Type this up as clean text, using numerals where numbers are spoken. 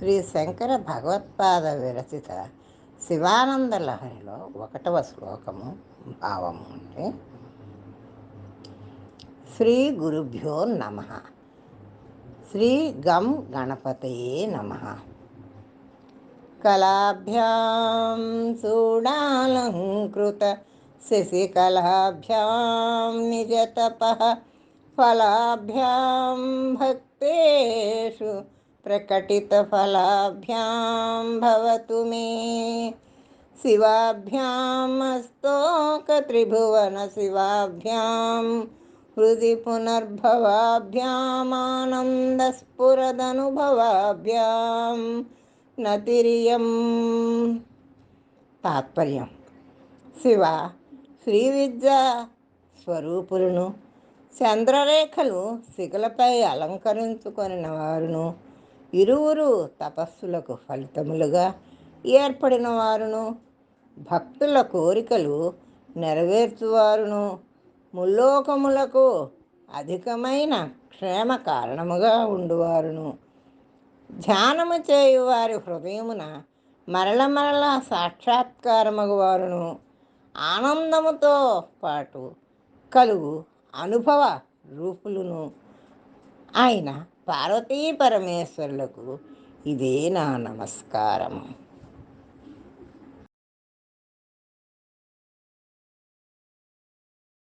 శ్రీ శంకర భగవత్పాద విరచిత శివానంద లహరిలో 1వ శ్లోకము భావము అంటే శ్రీ గురుభ్యో నమ. శ్రీ గం గణపతయే నమ. కళాభ్యాం చూడాలంకృత శశికళాభ్యాం నిజతపః ఫలాభ్యాం భక్తేషు ప్రకటితఫలాభ్యాం భవతు మే. శివాభ్యాం అస్తోకత్రిభువన శివాభ్యాం హృది పునర్భవాభ్యామానందస్ఫురదనుభవాభ్యాం నతిరియం. తాత్పర్యం: శివ శ్రీ విద్యా స్వరూపులను, చంద్రరేఖలు శిఖలపై అలంకరించుకొనిన వారును, ఇరువురు తపస్సులకు ఫలితములుగా ఏర్పడిన వారును, భక్తుల కోరికలు నెరవేర్చువారును, ముల్లోకములకు అధికమైన క్షేమ కారణముగా ఉండువారును, ధ్యానము చేయువారి హృదయమున మరల మరల సాక్షాత్కారమగువారును, ఆనందముతో పాటు కలుగు అనుభవ రూపులను ఆయన పార్వతీ పరమేశ్వరులకు ఇదే నా నమస్కారం.